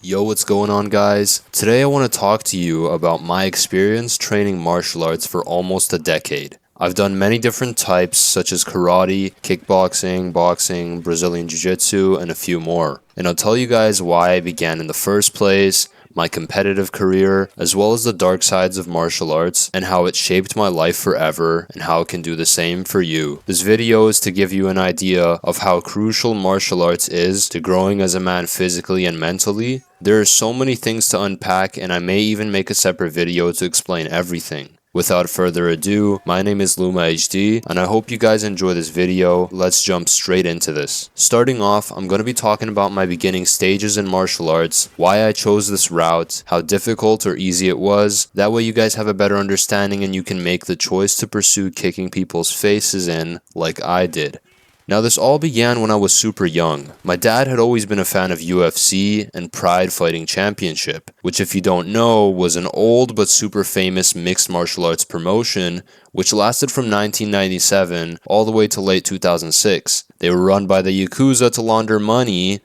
Yo, what's going on, guys? Today I want to talk to you about my experience training martial arts for almost a decade. I've done many different types such as karate, kickboxing, boxing, Brazilian jiu-jitsu, and a few more. And I'll tell you guys why I began in the first place, my competitive career, as well as the dark sides of martial arts and how it shaped my life forever and how it can do the same for you. This video is to give you an idea of how crucial martial arts is to growing as a man physically and mentally. There are so many things to unpack, and I may even make a separate video to explain everything. Without further ado, my name is Luma HD, and I hope you guys enjoy this video. Let's jump straight into this. Starting off, I'm going to be talking about my beginning stages in martial arts, why I chose this route, how difficult or easy it was. That way you guys have a better understanding and you can make the choice to pursue kicking people's faces in like I did. Now, this all began when I was super young. My dad had always been a fan of UFC and Pride Fighting Championship, which, if you don't know, was an old but super famous mixed martial arts promotion which lasted from 1997 all the way to late 2006. They were run by the Yakuza to launder money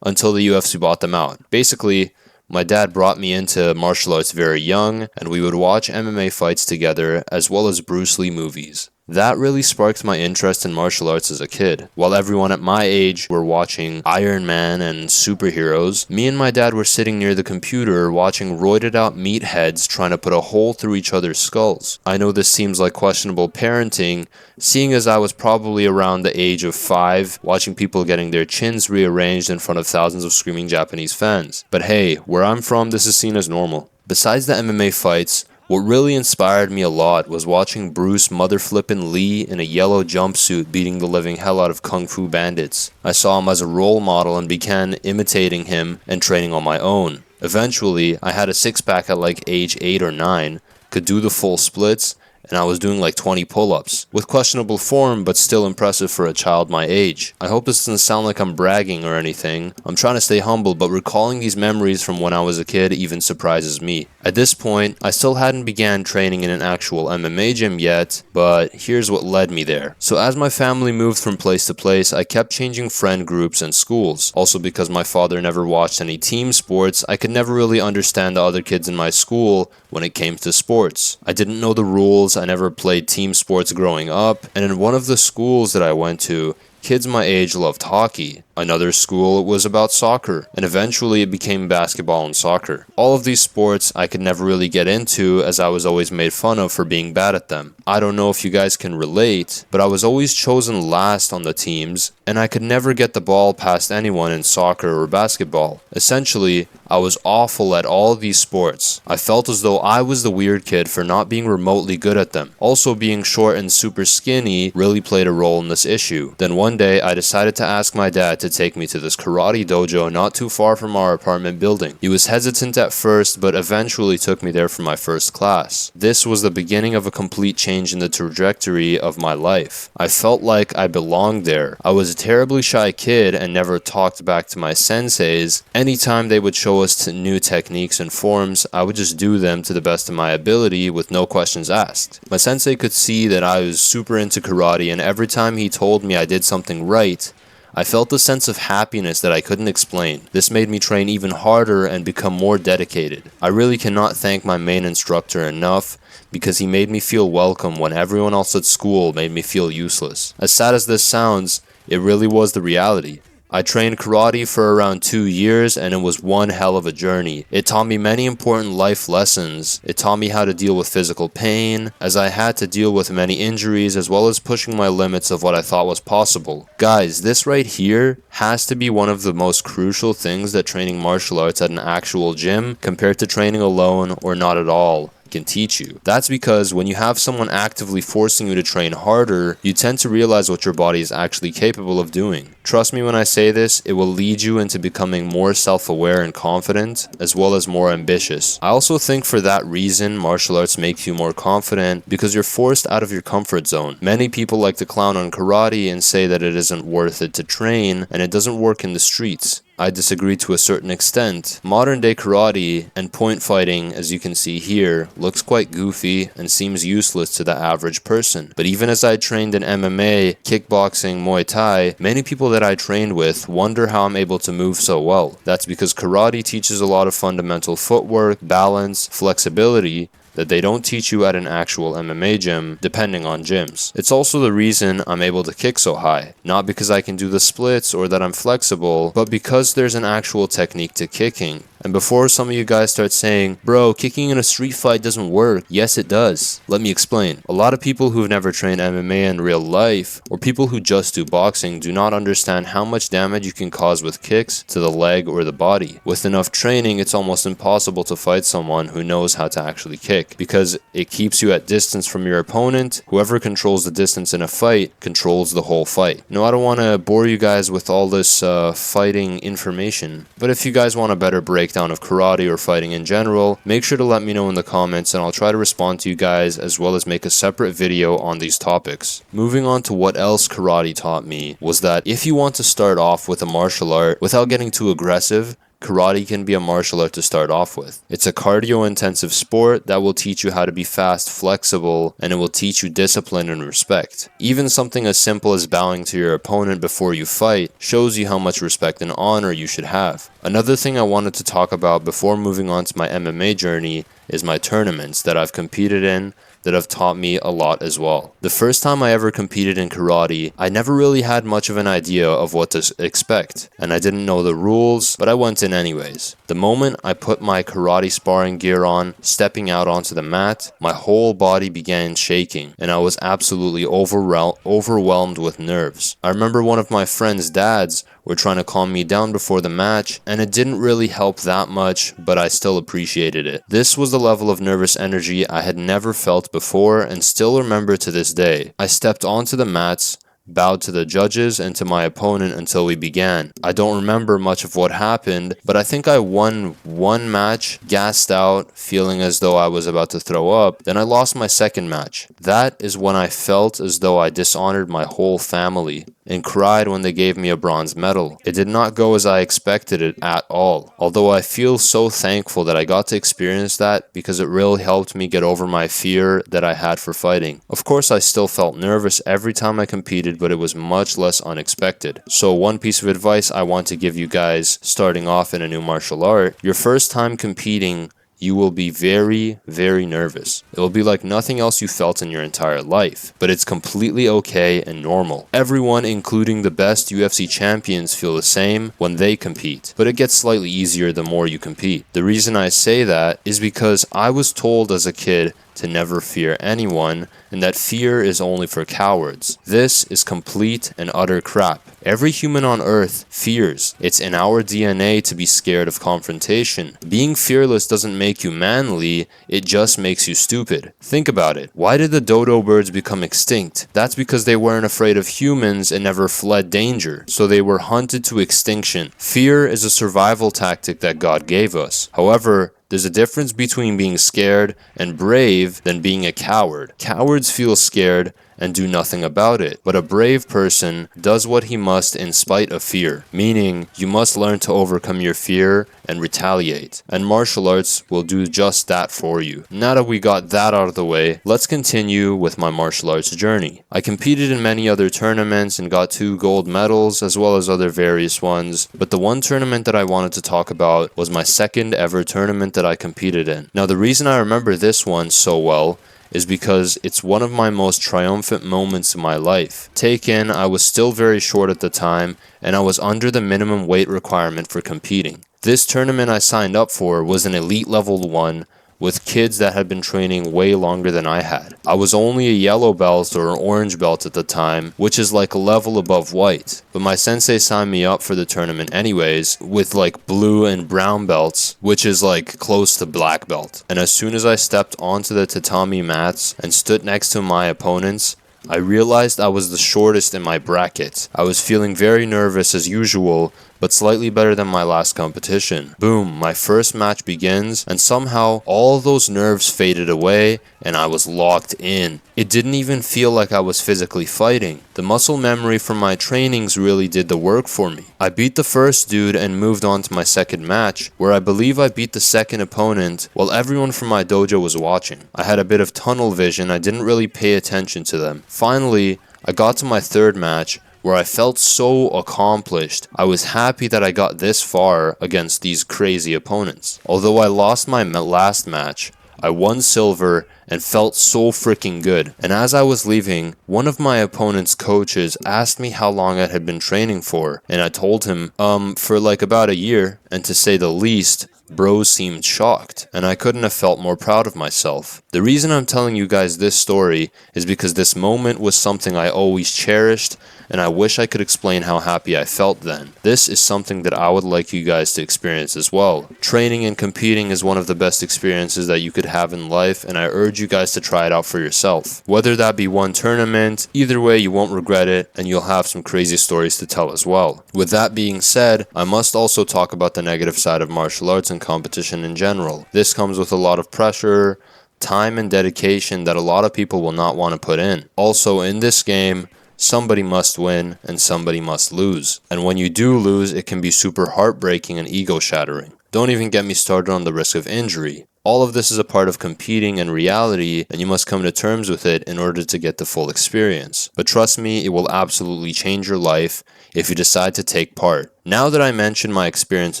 until the UFC bought them out. Basically, my dad brought me into martial arts very young, and we would watch MMA fights together as well as Bruce Lee movies. That really sparked my interest in martial arts as a kid. While everyone at my age were watching Iron Man and superheroes, me and my dad were sitting near the computer watching roided out meatheads trying to put a hole through each other's skulls. I know this seems like questionable parenting, seeing as I was probably around the age of 5, watching people getting their chins rearranged in front of thousands of screaming Japanese fans. But hey, where I'm from, this is seen as normal. Besides the MMA fights, what really inspired me a lot was watching Bruce motherflippin' Lee in a yellow jumpsuit beating the living hell out of kung fu bandits. I saw him as a role model and began imitating him and training on my own. Eventually, I had a six-pack at like age 8 or 9, could do the full splits, and I was doing like 20 pull-ups, with questionable form but still impressive for a child my age. I hope this doesn't sound like I'm bragging or anything. I'm trying to stay humble, but recalling these memories from when I was a kid even surprises me. At this point, I still hadn't began training in an actual MMA gym yet, but here's what led me there. So as my family moved from place to place, I kept changing friend groups and schools. Also, because my father never watched any team sports, I could never really understand the other kids in my school when it came to sports. I didn't know the rules. I never played team sports growing up, and in one of the schools that I went to, kids my age loved hockey. Another school was about soccer, and eventually it became basketball and soccer. All of these sports I could never really get into as I was always made fun of for being bad at them. I don't know if you guys can relate, but I was always chosen last on the teams, and I could never get the ball past anyone in soccer or basketball. Essentially, I was awful at all of these sports. I felt as though I was the weird kid for not being remotely good at them. Also, being short and super skinny really played a role in this issue. Then one day, I decided to ask my dad to take me to this karate dojo not too far from our apartment building. He was hesitant at first, but eventually took me there for my first class. This was the beginning of a complete change in the trajectory of my life. I felt like I belonged there. I was a terribly shy kid and never talked back to my senseis. Anytime they would show us new techniques and forms, I would just do them to the best of my ability with no questions asked. My sensei could see that I was super into karate, and every time he told me I did something right, I felt a sense of happiness that I couldn't explain. This made me train even harder and become more dedicated. I really cannot thank my main instructor enough, because he made me feel welcome when everyone else at school made me feel useless. As sad as this sounds, it really was the reality. I trained karate for around 2 years, and it was one hell of a journey. It taught me many important life lessons. It taught me how to deal with physical pain, as I had to deal with many injuries as well as pushing my limits of what I thought was possible. Guys, this right here has to be one of the most crucial things that training martial arts at an actual gym compared to training alone or not at all can teach you. That's because when you have someone actively forcing you to train harder, you tend to realize what your body is actually capable of doing. Trust me when I say this, it will lead you into becoming more self-aware and confident, as well as more ambitious. I also think for that reason, martial arts makes you more confident because you're forced out of your comfort zone. Many people like to clown on karate and say that it isn't worth it to train and it doesn't work in the streets. I disagree to a certain extent. Modern day karate and point fighting, as you can see here, looks quite goofy and seems useless to the average person. But even as I trained in MMA, kickboxing, Muay Thai, many people that I trained with wonder how I'm able to move so well. That's because karate teaches a lot of fundamental footwork, balance, flexibility, that they don't teach you at an actual MMA gym, depending on gyms. It's also the reason I'm able to kick so high. Not because I can do the splits or that I'm flexible, but because there's an actual technique to kicking. And before some of you guys start saying, bro, kicking in a street fight doesn't work. Yes, it does. Let me explain. A lot of people who've never trained MMA in real life, or people who just do boxing, do not understand how much damage you can cause with kicks to the leg or the body. With enough training, it's almost impossible to fight someone who knows how to actually kick, because it keeps you at distance from your opponent. Whoever controls the distance in a fight controls the whole fight. Now, I don't want to bore you guys with all this fighting information, but if you guys want a better breakdown of karate or fighting in general, make sure to let me know in the comments and I'll try to respond to you guys, as well as make a separate video on these topics. Moving on to what else karate taught me was that if you want to start off with a martial art without getting too aggressive, karate can be a martial art to start off with. It's a cardio-intensive sport that will teach you how to be fast, flexible, and it will teach you discipline and respect. Even something as simple as bowing to your opponent before you fight shows you how much respect and honor you should have. Another thing I wanted to talk about before moving on to my MMA journey is my tournaments that I've competed in that have taught me a lot as well. The first time I ever competed in karate, I never really had much of an idea of what to expect, and I didn't know the rules, but I went in anyways. The moment I put my karate sparring gear on, stepping out onto the mat, my whole body began shaking, and I was absolutely overwhelmed with nerves. I remember one of my friend's dads were trying to calm me down before the match, and it didn't really help that much, but I still appreciated it. This was the level of nervous energy I had never felt before and still remember to this day. I stepped onto the mats, bowed to the judges and to my opponent until we began. I don't remember much of what happened, but I think I won one match, gassed out, feeling as though I was about to throw up. Then I lost my second match. That is when I felt as though I dishonored my whole family and cried when they gave me a bronze medal. It did not go as I expected it at all, although I feel so thankful that I got to experience that because it really helped me get over my fear that I had for fighting. Of course, I still felt nervous every time I competed, but it was much less unexpected. So one piece of advice I want to give you guys starting off in a new martial art: your first time competing, you will be very, very nervous. It will be like nothing else you felt in your entire life, but it's completely okay and normal. Everyone, including the best UFC champions, feel the same when they compete, but it gets slightly easier the more you compete. The reason I say that is because I was told as a kid to never fear anyone, and that fear is only for cowards. This is complete and utter crap. Every human on earth fears. It's in our DNA to be scared of confrontation. Being fearless doesn't make you manly, it just makes you stupid. Think about it. Why did the dodo birds become extinct? That's because they weren't afraid of humans and never fled danger, so they were hunted to extinction. Fear is a survival tactic that God gave us. However, there's a difference between being scared and brave than being a coward. Cowards feel scared and do nothing about it, but a brave person does what he must in spite of fear, meaning you must learn to overcome your fear and retaliate, and martial arts will do just that for you. Now that we got that out of the way, let's continue with my martial arts journey. I competed in many other tournaments and got 2 gold medals as well as other various ones, but the one tournament that I wanted to talk about was my second ever tournament that I competed in. Now, the reason I remember this one so well is because it's one of my most triumphant moments in my life. Taken, I was still very short at the time, and I was under the minimum weight requirement for competing. This tournament I signed up for was an elite level one, with kids that had been training way longer than I had. I was only a yellow belt or an orange belt at the time, which is like a level above white. But my sensei signed me up for the tournament anyways, with like blue and brown belts, which is like close to black belt. And as soon as I stepped onto the tatami mats and stood next to my opponents, I realized I was the shortest in my bracket. I was feeling very nervous as usual, but slightly better than my last competition. Boom, my first match begins, and somehow all those nerves faded away and I was locked in. It didn't even feel like I was physically fighting. The muscle memory from my trainings really did the work for me. I beat the first dude and moved on to my second match, where I believe I beat the second opponent while everyone from my dojo was watching. I had a bit of tunnel vision, I didn't really pay attention to them. Finally, I got to my third match, where I felt so accomplished. I was happy that I got this far against these crazy opponents. Although I lost my last match, I won silver and felt so freaking good. And as I was leaving, one of my opponent's coaches asked me how long I had been training for, and I told him, for like about a year, and to say the least, bro seemed shocked, and I couldn't have felt more proud of myself. The reason I'm telling you guys this story is because this moment was something I always cherished, and I wish I could explain how happy I felt then. This is something that I would like you guys to experience as well. Training and competing is one of the best experiences that you could have in life, and I urge you guys to try it out for yourself. Whether that be one tournament, either way you won't regret it, and you'll have some crazy stories to tell as well. With that being said, I must also talk about the negative side of martial arts and competition in general. This comes with a lot of pressure, time and dedication that a lot of people will not want to put in. Also, in this game, somebody must win and somebody must lose. And when you do lose, it can be super heartbreaking and ego shattering. Don't even get me started on the risk of injury. All of this is a part of competing and reality, and you must come to terms with it in order to get the full experience. But trust me, it will absolutely change your life if you decide to take part. Now that I mentioned my experience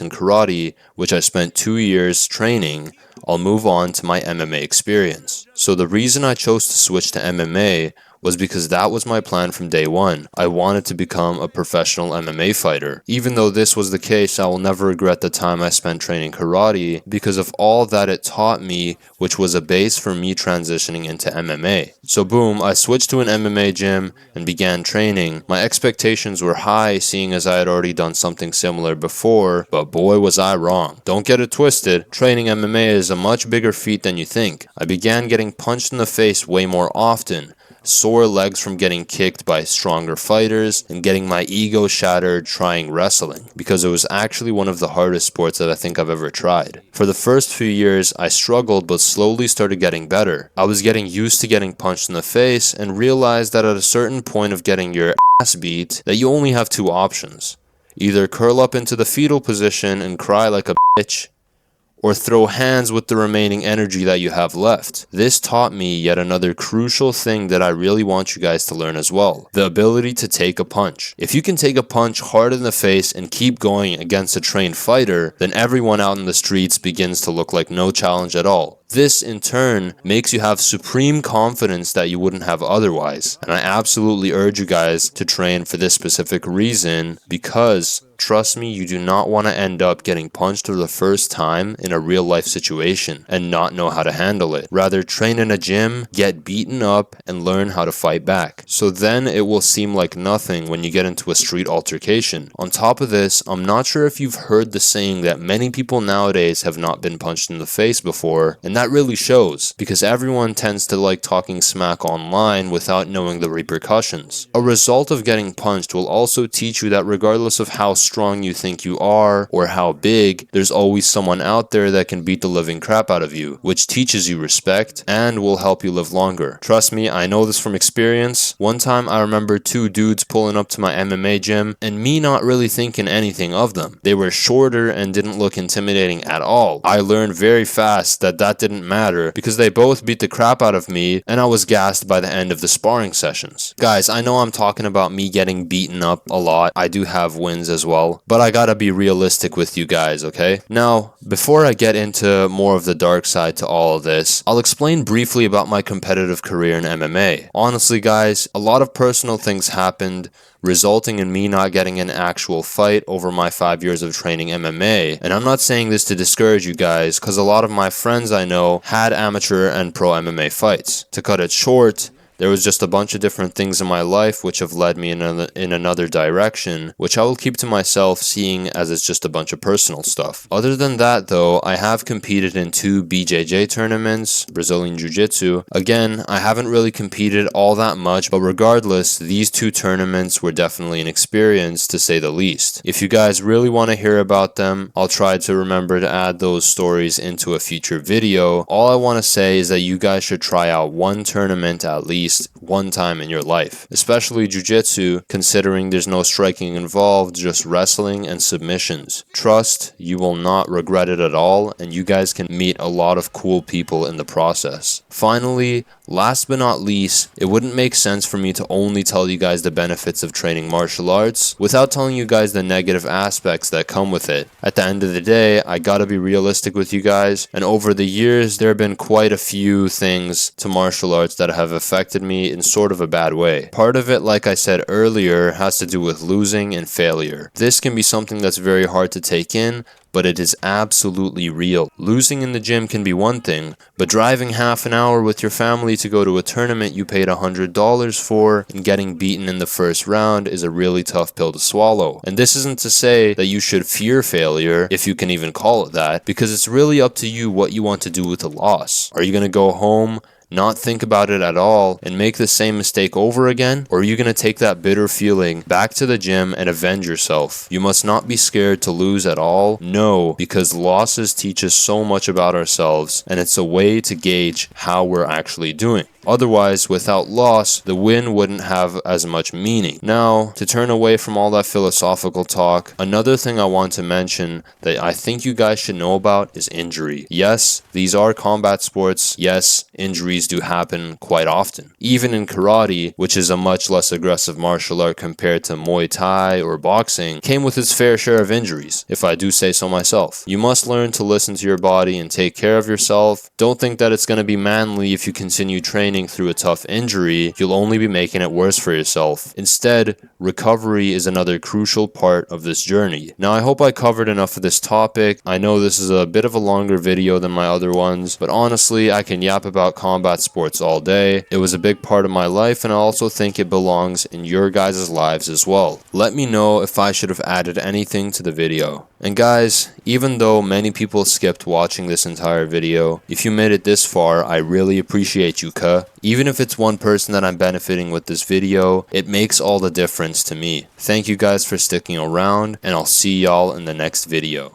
in karate, which I spent 2 years training, I'll move on to my MMA experience. So the reason I chose to switch to MMA was because that was my plan from day one. I wanted to become a professional MMA fighter. Even though this was the case, I will never regret the time I spent training karate because of all that it taught me, which was a base for me transitioning into MMA. So boom, I switched to an MMA gym and began training. My expectations were high, seeing as I had already done something similar before, but boy was I wrong. Don't get it twisted, training MMA is a much bigger feat than you think. I began getting punched in the face way more often, sore legs from getting kicked by stronger fighters, and getting my ego shattered trying wrestling, because it was actually one of the hardest sports that I think I've ever tried. For the first few years, I struggled but slowly started getting better. I was getting used to getting punched in the face and realized that at a certain point of getting your ass beat, that you only have two options. Either curl up into the fetal position and cry like a bitch, or throw hands with the remaining energy that you have left. This taught me yet another crucial thing that I really want you guys to learn as well: the ability to take a punch. If you can take a punch hard in the face and keep going against a trained fighter, then everyone out in the streets begins to look like no challenge at all. This, in turn, makes you have supreme confidence that you wouldn't have otherwise. And I absolutely urge you guys to train for this specific reason, because trust me, you do not want to end up getting punched for the first time in a real life situation and not know how to handle it. Rather, train in a gym, get beaten up, and learn how to fight back. So then it will seem like nothing when you get into a street altercation. On top of this, I'm not sure if you've heard the saying that many people nowadays have not been punched in the face before, and that really shows, because everyone tends to like talking smack online without knowing the repercussions. A result of getting punched will also teach you that regardless of how strong you think you are or how big, there's always someone out there that can beat the living crap out of you, which teaches you respect and will help you live longer. Trust me, I know this from experience. One time I remember two dudes pulling up to my MMA gym and me not really thinking anything of them. They were shorter and didn't look intimidating at all. I learned very fast that didn't matter because they both beat the crap out of me and I was gassed by the end of the sparring sessions. Guys, I know I'm talking about me getting beaten up a lot. I do have wins as well, but I gotta be realistic with you guys, okay? Now, before I get into more of the dark side to all of this, I'll explain briefly about my competitive career in MMA. Honestly, guys, a lot of personal things happened, resulting in me not getting an actual fight over my 5 years of training MMA. And I'm not saying this to discourage you guys, because a lot of my friends I know had amateur and pro MMA fights. To cut it short, There was just a bunch of different things in my life which have led me in another direction, which I will keep to myself, seeing as it's just a bunch of personal stuff. Other than that though, I have competed in 2 BJJ tournaments, Brazilian Jiu-Jitsu. Again, I haven't really competed all that much, but regardless, these 2 tournaments were definitely an experience to say the least. If you guys really want to hear about them, I'll try to remember to add those stories into a future video. All I want to say is that you guys should try out one tournament at least one time in your life, especially Jiu-Jitsu, considering there's no striking involved, just wrestling and submissions. Trust, you will not regret it at all, and you guys can meet a lot of cool people in the process. Finally, last but not least, it wouldn't make sense for me to only tell you guys the benefits of training martial arts without telling you guys the negative aspects that come with it. At the end of the day, I gotta be realistic with you guys, and over the years, there have been quite a few things to martial arts that have affected me in sort of a bad way. Part of it, like I said earlier, has to do with losing and failure. This can be something that's very hard to take in, but it is absolutely real. Losing in the gym can be one thing, but driving half an hour with your family to go to a tournament you paid $100 for and getting beaten in the first round is a really tough pill to swallow. And this isn't to say that you should fear failure, if you can even call it that, because it's really up to you what you want to do with the loss. Are you going to go home, not think about it at all, and make the same mistake over again? Or are you going to take that bitter feeling back to the gym and avenge yourself? You must not be scared to lose at all. No, because losses teach us so much about ourselves, and it's a way to gauge how we're actually doing. Otherwise, without loss, the win wouldn't have as much meaning. Now, to turn away from all that philosophical talk, another thing I want to mention that I think you guys should know about is injury. Yes, these are combat sports. Yes, injuries do happen quite often. Even in karate, which is a much less aggressive martial art compared to Muay Thai or boxing, came with its fair share of injuries, if I do say so myself. You must learn to listen to your body and take care of yourself. Don't think that it's going to be manly if you continue training through a tough injury. You'll only be making it worse for yourself. Instead, recovery is another crucial part of this journey. Now, I hope I covered enough of this topic. I know this is a bit of a longer video than my other ones, but honestly, I can yap about combat sports all day. It was a big part of my life, and I also think it belongs in your guys' lives as well. Let me know if I should have added anything to the video. And guys, even though many people skipped watching this entire video, if you made it this far, I really appreciate you, cuh. Even if it's one person that I'm benefiting with this video, it makes all the difference to me. Thank you guys for sticking around, and I'll see y'all in the next video.